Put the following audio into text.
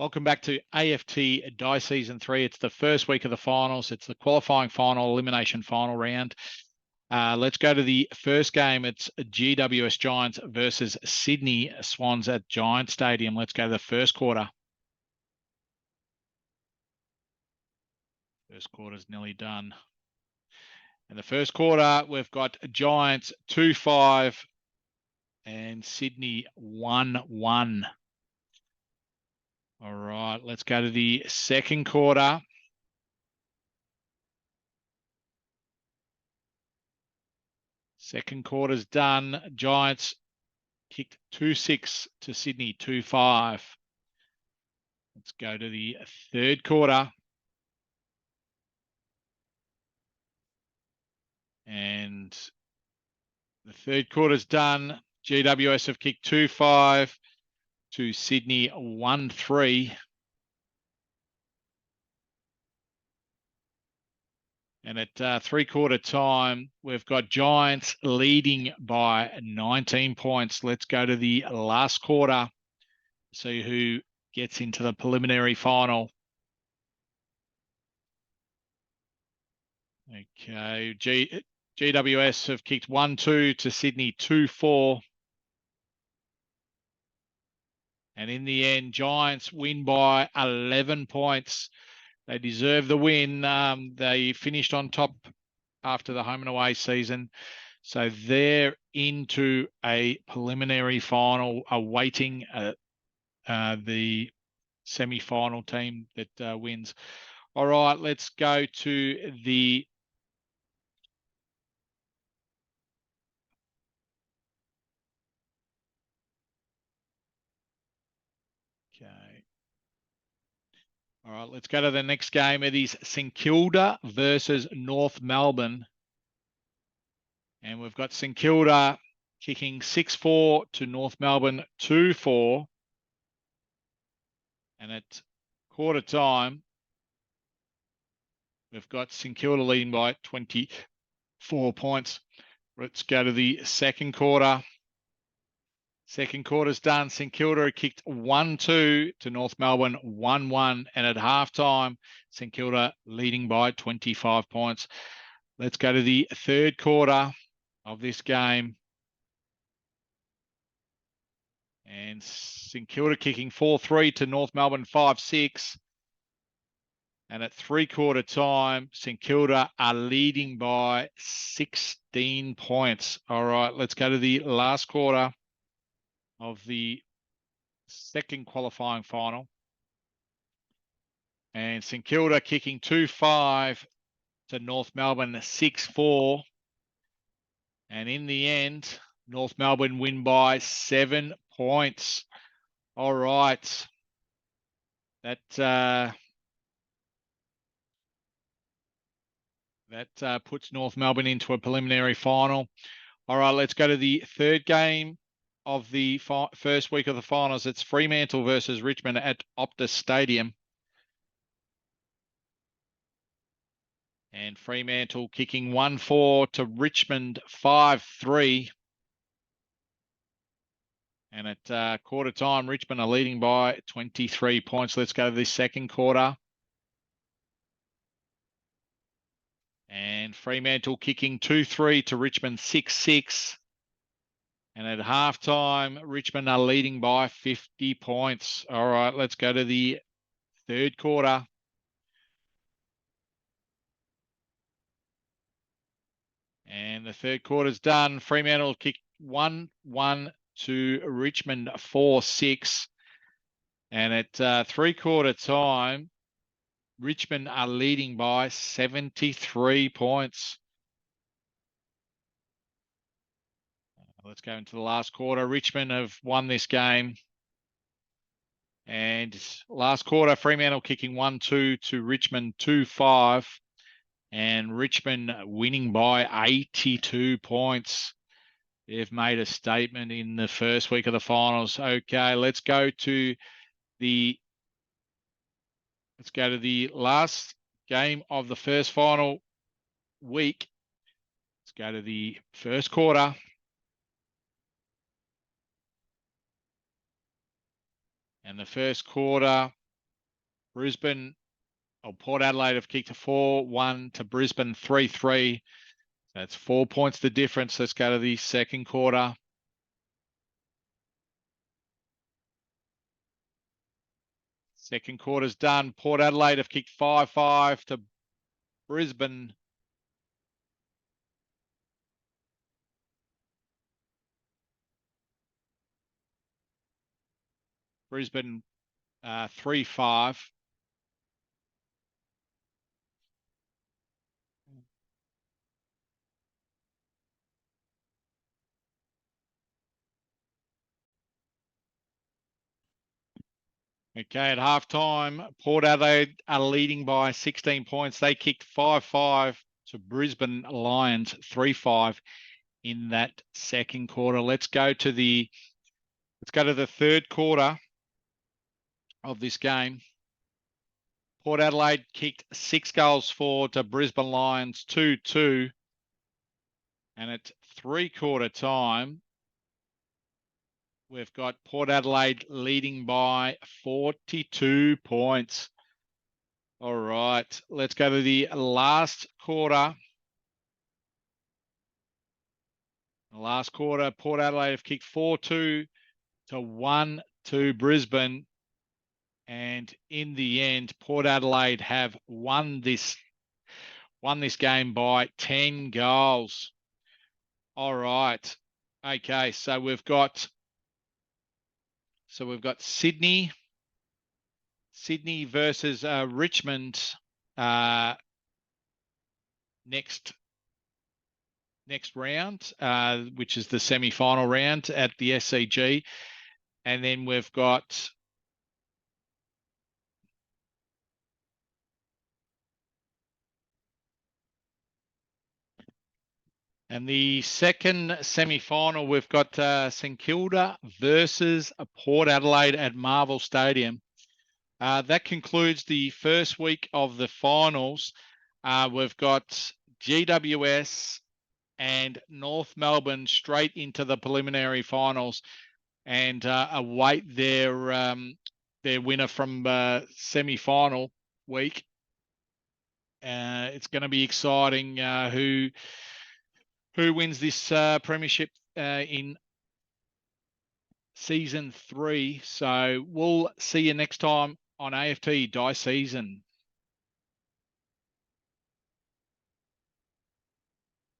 Welcome back to AFT Dice Season 3. It's the first week of the finals. It's the qualifying final, elimination final round. Let's go to the first game. It's GWS Giants versus Sydney Swans at Giant Stadium. Let's go to the first quarter. First quarter's nearly done. In the first quarter, we've got Giants 2-5 and Sydney 1-1. All right, let's go to the second quarter. Second quarter's done. Giants kicked 2-6 to Sydney 2-5. Let's go to the third quarter. And the third quarter's done. GWS have kicked 2-5 to Sydney 1-3. And at three-quarter time, we've got Giants leading by 19 points. Let's go to the last quarter, see who gets into the preliminary final. Okay, GWS have kicked 1-2 to Sydney 2-4. And in the end, Giants win by 11 points. They deserve the win. They finished on top after the home and away season. So they're into a preliminary final, awaiting the semi-final team that wins. All right, let's go to the All right, let's go to the next game. It is St Kilda versus North Melbourne. And we've got St Kilda kicking 6-4 to North Melbourne 2-4. And at quarter time, we've got St Kilda leading by 24 points. Let's go to the second quarter. Second quarter's done. St Kilda kicked 1-2 to North Melbourne 1-1. And at halftime, St Kilda leading by 25 points. Let's go to the third quarter of this game. And St Kilda kicking 4-3 to North Melbourne 5-6. And at three-quarter time, St Kilda are leading by 16 points. All right, let's go to the last quarter of the second qualifying final. And St Kilda kicking 2-5 to North Melbourne 6-4. And in the end, North Melbourne win by 7 points. All right. That puts North Melbourne into a preliminary final. All right, let's go to the third game of the first week of the finals. It's Fremantle versus Richmond at Optus Stadium. And Fremantle kicking 1-4 to Richmond 5-3. And at quarter time, Richmond are leading by 23 points. Let's go to the second quarter. And Fremantle kicking 2-3 to Richmond 6-6. And at halftime, Richmond are leading by 50 points. All right, let's go to the third quarter. And the third quarter's done. Fremantle kicked 1-1 to Richmond 4-6. And at three-quarter time, Richmond are leading by 73 points. Let's go into the last quarter. Richmond have won this game. And last quarter, Fremantle kicking 1-2 to Richmond 2-5. And Richmond winning by 82 points. They've made a statement in the first week of the finals. Okay, let's go to the last game of the first final week. Let's go to the first quarter. And the first quarter Port Adelaide have kicked a 4-1 to Brisbane 3-3. That's 4 points the difference. Let's go to the second quarter. Second quarter's done. Port Adelaide have kicked 5-5 to Brisbane. Brisbane 3-5. Okay, at halftime, Port Adelaide are leading by 16 points. They kicked 5-5 to Brisbane Lions 3-5 in that second quarter. Let's go to the third quarter of this game. Port Adelaide kicked 6 goals for to Brisbane Lions 2-2. And at three-quarter time, we've got Port Adelaide leading by 42 points. All right, let's go to the last quarter. The last quarter, Port Adelaide have kicked 4-2 to 1-2 Brisbane. And in the end, Port Adelaide have won this game by 10 goals. All right. Okay, so we've got Sydney versus Richmond next round, which is the semi-final round at the SCG. And then we've got the second semi-final, we've got St Kilda versus Port Adelaide at Marvel Stadium. That concludes the first week of the finals. We've got GWS and North Melbourne straight into the preliminary finals and await their winner from semi-final week. It's going to be exciting who wins this premiership in season 3. So we'll see you next time on AFT Dice Season.